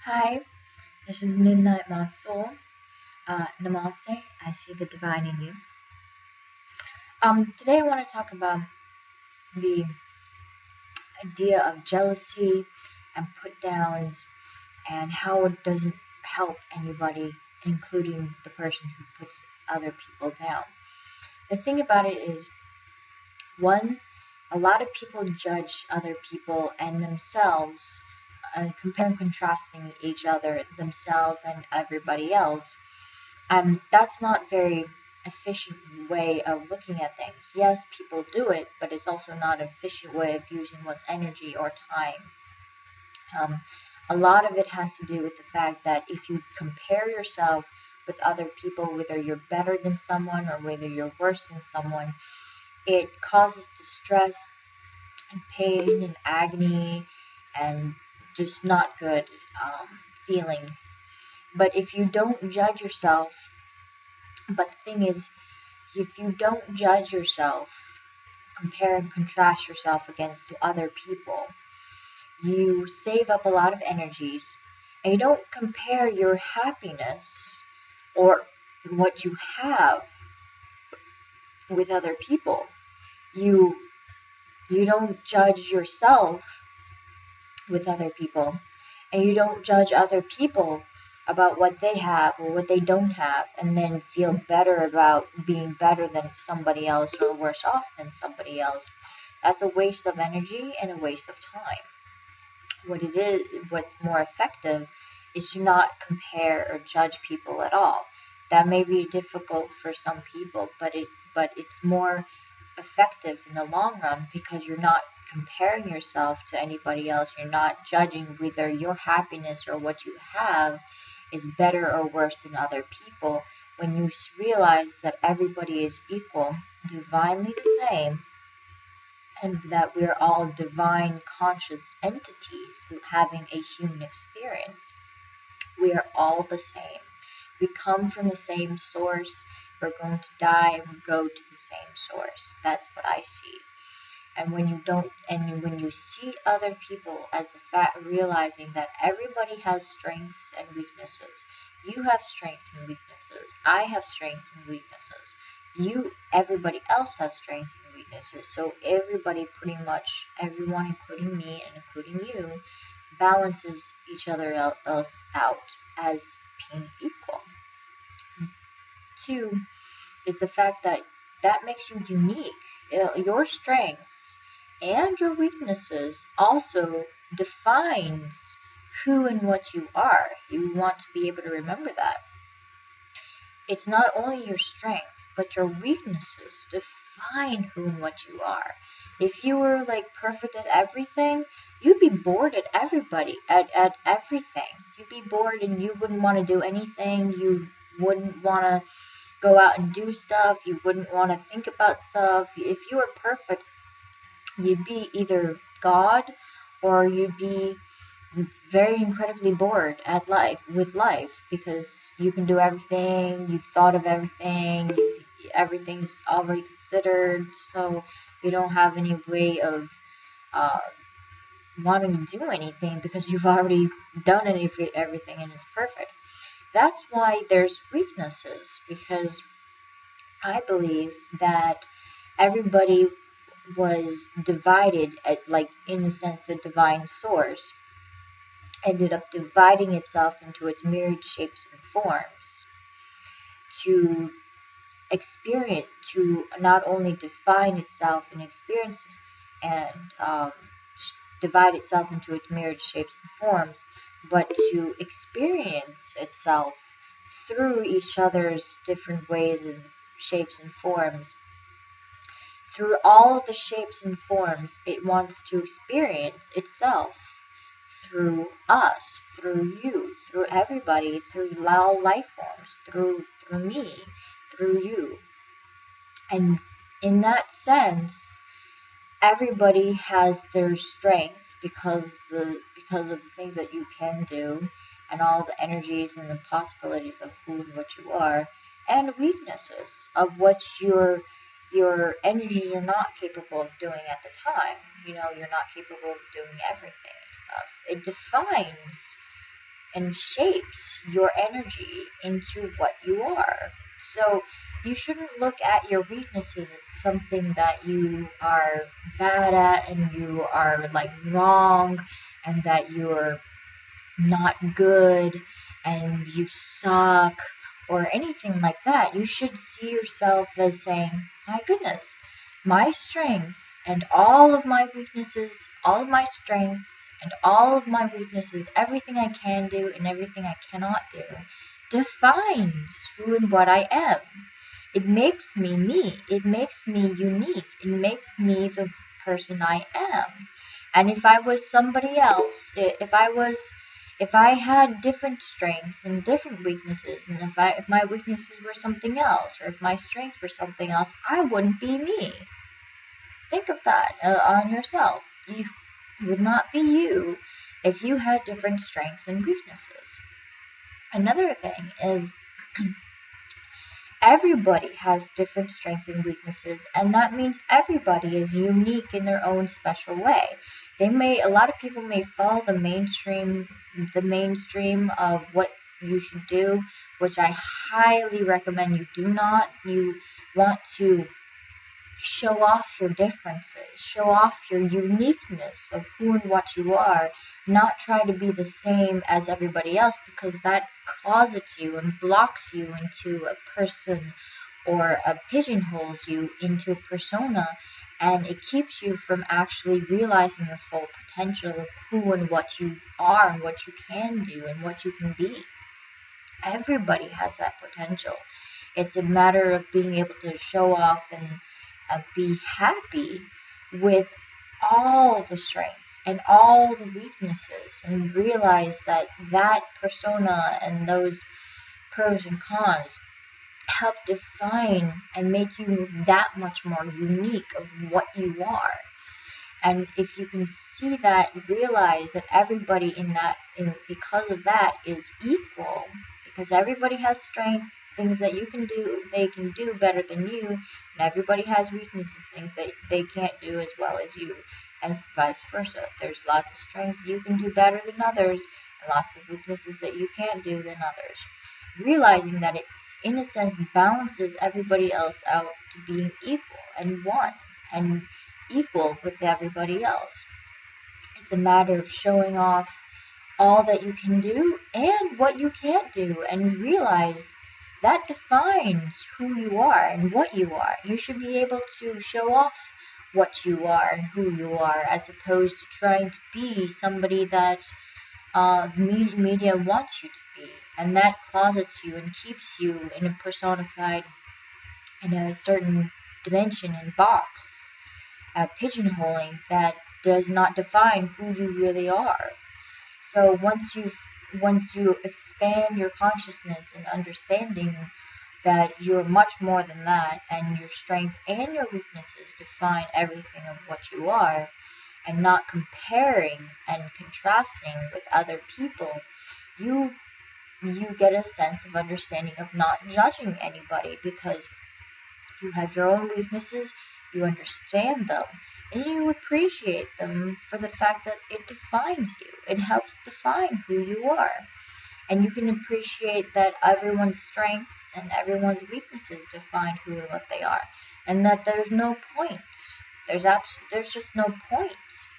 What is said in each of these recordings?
Hi, this is Midnight My Soul. Namaste. I see the divine in you. Today I want to talk about the idea of jealousy and put downs and how it doesn't help anybody, including the person who puts other people down. The thing about it is, one, a lot of people judge other people and themselves, compare and contrasting each other, themselves and everybody else. That's not very efficient way of looking at things. Yes, people do it, but it's also not an efficient way of using one's energy or time. Um, a lot of it has to do with the fact that if you compare yourself with other people, whether you're better than someone or whether you're worse than someone, it causes distress and pain and agony and just not good feelings. But if you don't judge yourself, but the thing is, if you don't judge yourself, compare and contrast yourself against other people, you save up a lot of energies and you don't compare your happiness or what you have with other people. You you don't judge yourself with other people and you don't judge other people about what they have or what they don't have and then feel better about being better than somebody else or worse off than somebody else. That's a waste of energy and a waste of time. What's more effective is to not compare or judge people at all. That may be difficult for some people, but it's more effective in the long run because you're not comparing yourself to anybody else. You're not judging whether your happiness or what you have is better or worse than other people. When you realize that everybody is equal, divinely the same, and that we're all divine conscious entities having a human experience. We are all the same. We come from the same source. We're going to die and we go to the same source. That's what I see. And when you see other people as the fact, realizing that everybody has strengths and weaknesses. You have strengths and weaknesses. I have strengths and weaknesses. Everybody else has strengths and weaknesses. So everybody, pretty much everyone, including me and including you, balances each other else out as being equal. Two is the fact that makes you unique. Your strengths and your weaknesses also defines who and what you are. You want to be able to remember that. It's not only your strength, but your weaknesses define who and what you are. If you were like perfect at everything, you'd be bored at at everything. You'd be bored and you wouldn't want to do anything. You wouldn't want to go out and do stuff. You wouldn't want to think about stuff. If you were perfect, you'd be either God or you'd be very incredibly bored at life because you can do everything, you've thought of everything, everything's already considered, so you don't have any way of uh, wanting to do anything because you've already done everything and it's perfect. That's why there's weaknesses, because I believe that everybody was divided at, like, in a sense, the divine source ended up dividing itself into its myriad shapes and forms to experience, to not only define itself in experiences and divide itself into its myriad shapes and forms, but to experience itself through each other's different ways and shapes and forms. Through all of the shapes and forms, it wants to experience itself through us, through you, through everybody, through all life forms, through me, through you. And in that sense, everybody has their strengths because of the things that you can do and all the energies and the possibilities of who and what you are, and weaknesses of what your energies are not capable of doing at the time. You're not capable of doing everything and stuff. It defines and shapes your energy into what you are. So you shouldn't look at your weaknesses as something that you are bad at and you are like wrong and that you're not good and you suck or anything like that. You should see yourself as saying, my goodness, my strengths and all of my weaknesses, all of my strengths and all of my weaknesses, everything I can do and everything I cannot do, defines who and what I am. It makes me me. It makes me unique. It makes me the person I am. And if I was somebody else, if I had different strengths and different weaknesses, and if my weaknesses were something else, or if my strengths were something else, I wouldn't be me. Think of that on yourself. You would not be you if you had different strengths and weaknesses. Another thing is everybody has different strengths and weaknesses, and that means everybody is unique in their own special way. A lot of people may follow the mainstream of what you should do, which I highly recommend you do not. You want to show off your differences, show off your uniqueness of who and what you are, not try to be the same as everybody else, because that closets you and blocks you into a person or pigeonholes you into a persona, and it keeps you from actually realizing your full potential of who and what you are and what you can do and what you can be. Everybody has that potential. It's a matter of being able to show off and be happy with all the strengths and all the weaknesses, and realize that that persona and those pros and cons help define and make you that much more unique of what you are. And if you can see that, realize that everybody because of that is equal, because everybody has strengths, things that they can do better than you, and everybody has weaknesses, things that they can't do as well as you, and vice versa. There's lots of strengths you can do better than others, and lots of weaknesses that you can't do than others. Realizing that it, in a sense, balances everybody else out to being equal and one, and equal with everybody else. It's a matter of showing off all that you can do and what you can't do, and realize that defines who you are and what you are. You should be able to show off what you are and who you are, as opposed to trying to be somebody that media wants you to be, and that closets you and keeps you in a personified, in a certain dimension and box, pigeonholing that does not define who you really are. So once you expand your consciousness and understanding that you're much more than that, and your strengths and your weaknesses define everything of what you are, and not comparing and contrasting with other people, you get a sense of understanding of not judging anybody, because you have your own weaknesses, you understand them, and you appreciate them for the fact that it defines you. It helps define who you are. And you can appreciate that everyone's strengths and everyone's weaknesses define who and what they are. And that there's no point. There's just no point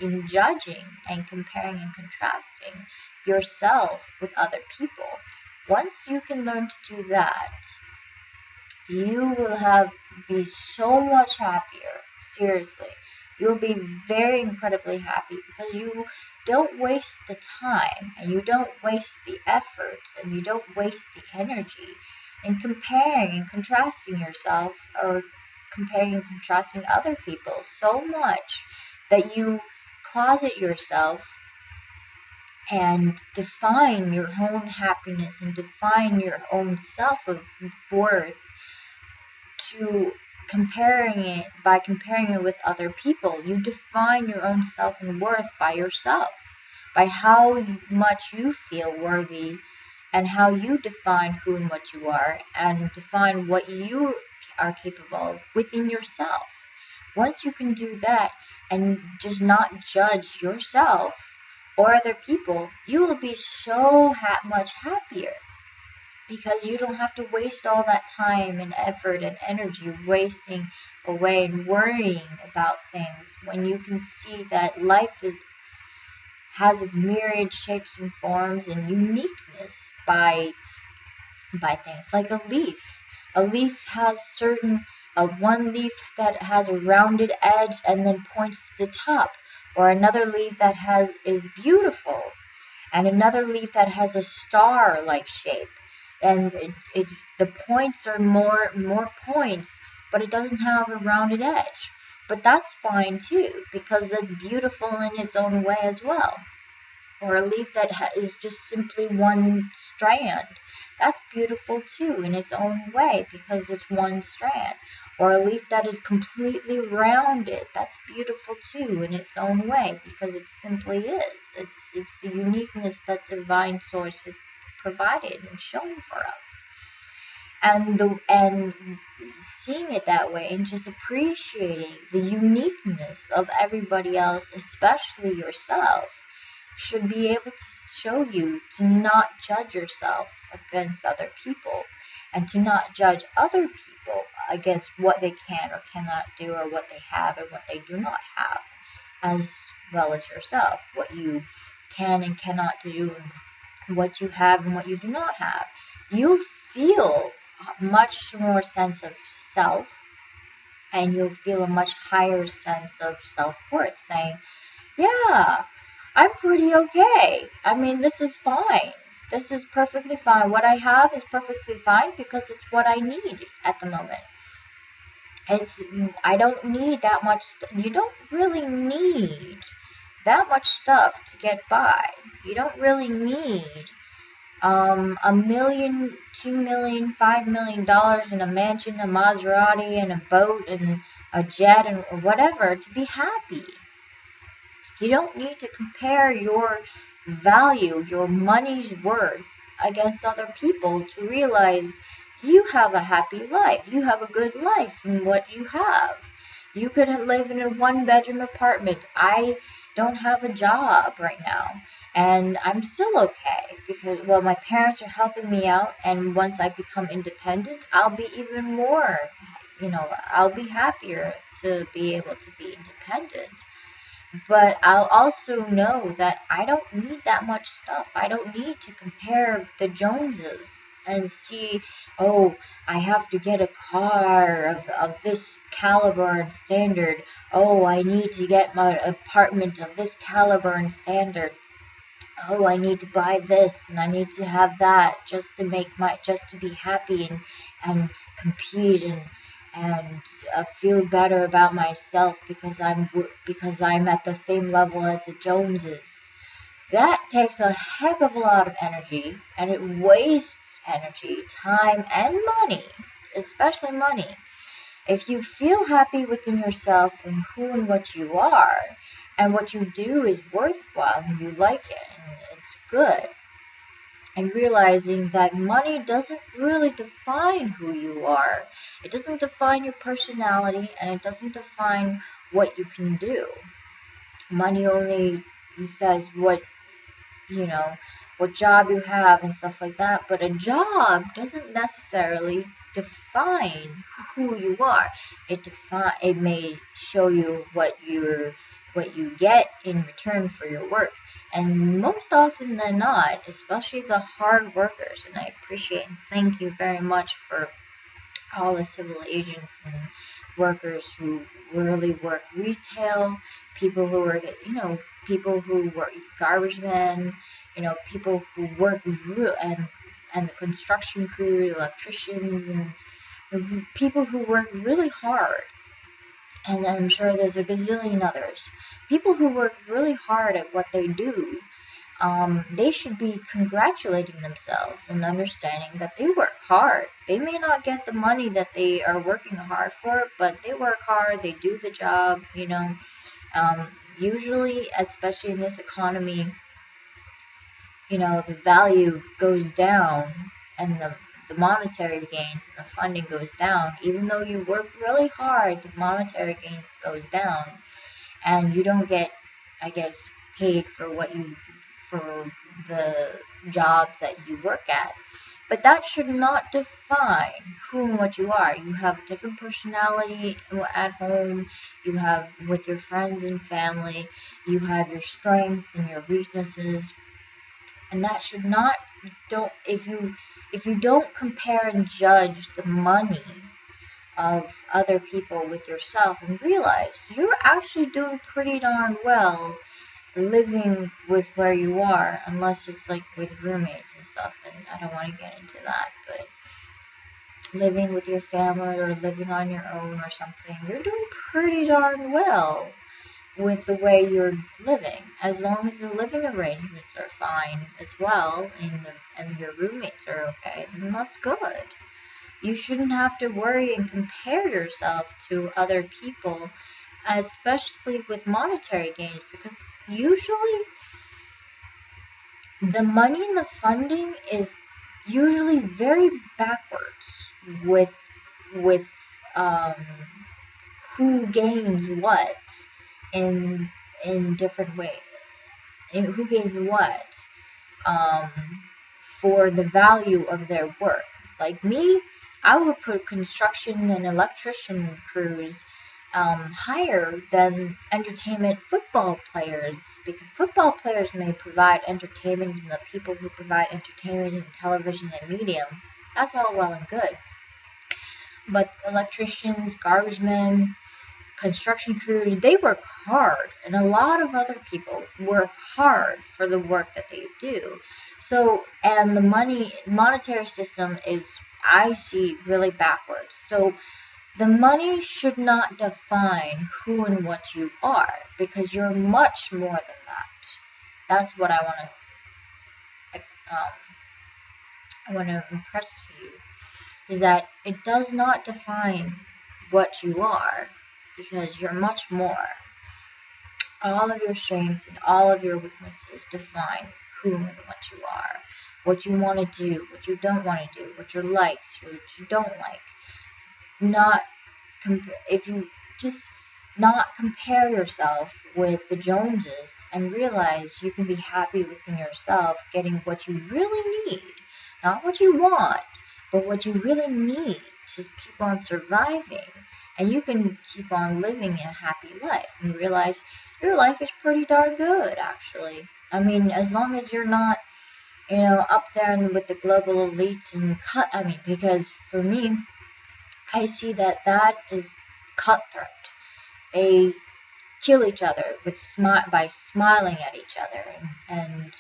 in judging and comparing and contrasting yourself with other people. Once you can learn to do that, you will be so much happier. Seriously. You'll be very incredibly happy, because you don't waste the time, and you don't waste the effort, and you don't waste the energy in comparing and contrasting yourself, or comparing and contrasting other people so much that you closet yourself and define your own happiness and define your own self of worth to comparing it with other people. You define your own self and worth by yourself, by how much you feel worthy, and how you define who and what you are, and define what you are capable of within yourself. Once you can do that and just not judge yourself, or other people, you will be so much happier, because you don't have to waste all that time and effort and energy wasting away and worrying about things, when you can see that life has its myriad shapes and forms and uniqueness by things like a leaf. A leaf has one leaf that has a rounded edge and then points to the top, or another leaf that is beautiful, and another leaf that has a star-like shape, and the points are more points, but it doesn't have a rounded edge. But that's fine too, because that's beautiful in its own way as well. Or a leaf that is just simply one strand. That's beautiful too in its own way, because it's one strand. Or a leaf that is completely rounded. That's beautiful too in its own way, because it simply is. It's the uniqueness that Divine Source has provided and shown for us. And seeing it that way and just appreciating the uniqueness of everybody else, especially yourself, should be able to show you to not judge yourself against other people, and to not judge other people against what they can or cannot do, or what they have and what they do not have, as well as yourself, what you can and cannot do, and what you have and what you do not have. You feel a much more sense of self, and you'll feel a much higher sense of self-worth, saying, yeah, I'm pretty okay. I mean, this is fine. This is perfectly fine. What I have is perfectly fine, because it's what I need at the moment. I don't need that much. You don't really need that much stuff to get by. You don't really need $1 million, $2 million, $5 million in a mansion, a Maserati, and a boat, and a jet, and whatever to be happy. You don't need to compare your value, your money's worth, against other people to realize you have a happy life. You have a good life in what you have. You could live in a one-bedroom apartment. I don't have a job right now, and I'm still okay, because, well, my parents are helping me out, and once I become independent, I'll be even more, I'll be happier to be able to be independent. But I'll also know that I don't need that much stuff. I don't need to compare the Joneses and see, oh, I have to get a car of this caliber and standard. Oh, I need to get my apartment of this caliber and standard. Oh, I need to buy this and I need to have that just to be happy and compete and feel better about myself, because I'm at the same level as the Joneses. That takes a heck of a lot of energy, and it wastes energy, time, and money, especially money. If you feel happy within yourself and who and what you are, and what you do is worthwhile and you like it and it's good, and realizing that money doesn't really define who you are. It doesn't define your personality, and it doesn't define what you can do. Money only says what job you have and stuff like that, but a job doesn't necessarily define who you are. It may show you what you get in return for your work. And most often than not, especially the hard workers, and I appreciate and thank you very much for all the civil agents and workers who really work retail, people who work garbage men, people who work and the construction crew, electricians, and people who work really hard. And I'm sure there's a gazillion others. People who work really hard at what they do, they should be congratulating themselves and understanding that they work hard. They may not get the money that they are working hard for, but they work hard, they do the job, usually, especially in this economy, the value goes down, and the monetary gains and the funding goes down. Even though you work really hard, the monetary gains goes down, and you don't get, I guess, paid for what you for the job that you work at. But that should not define who and what you are. You have different personality at home, you have with your friends and family, you have your strengths and your weaknesses. And that should not, if you don't compare and judge the money of other people with yourself, and realize you're actually doing pretty darn well living with where you are, unless it's like with roommates and stuff, and I don't want to get into that, but living with your family or living on your own or something, you're doing pretty darn well with the way you're living, as long as the living arrangements are fine as well, and your roommates are okay, then that's good. You shouldn't have to worry and compare yourself to other people, especially with monetary gains, because usually the money and the funding is usually very backwards with um, who gains what in different ways. Who gains what um, for the value of their work. Like me, I would put construction and electrician crews higher than entertainment football players, because football players may provide entertainment, and the people who provide entertainment in television and medium, that's all well and good. But electricians, garbage men, construction crews, they work hard, and a lot of other people work hard for the work that they do. So, and the monetary system is, I see, really backwards. So the money should not define who and what you are, because you're much more than that. That's what I want to impress to you, is that it does not define what you are, because you're much more. All of your strengths and all of your weaknesses define who and what you are, what you want to do, what you don't want to do, what your likes, what you don't like. If you just not compare yourself with the Joneses, and realize you can be happy within yourself, getting what you really need, not what you want, but what you really need to keep on surviving, and you can keep on living a happy life, and realize your life is pretty darn good, actually. I mean, as long as you're not, up there with the global elites and because for me, I see that is cutthroat. They kill each other by smiling at each other, and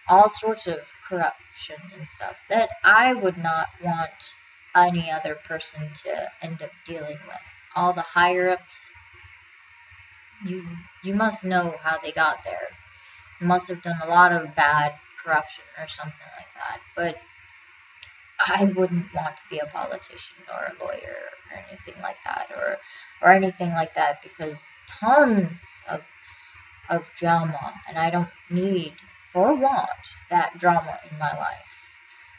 all sorts of corruption and stuff that I would not want any other person to end up dealing with. All the higher ups, you must know how they got there. They must have done a lot of bad corruption or something like that. But I wouldn't want to be a politician or a lawyer or anything like that, or anything like that, because tons of drama, and I don't need or want that drama in my life.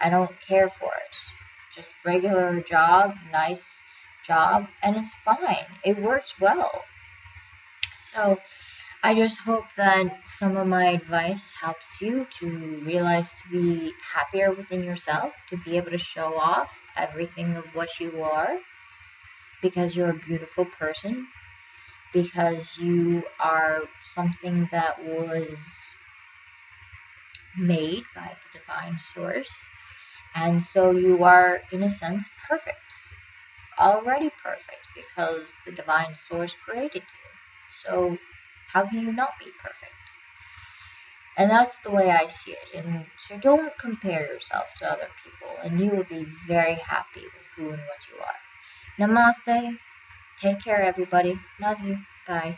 I don't care for it. Just regular job, nice job, and it's fine. It works well. So I just hope that some of my advice helps you to realize to be happier within yourself, to be able to show off everything of what you are, because you're a beautiful person, because you are something that was made by the divine source, and so you are, in a sense, perfect. Already perfect, because the divine source created you. So how can you not be perfect? And that's the way I see it. And so don't compare yourself to other people, and you will be very happy with who and what you are. Namaste. Take care, everybody. Love you. Bye.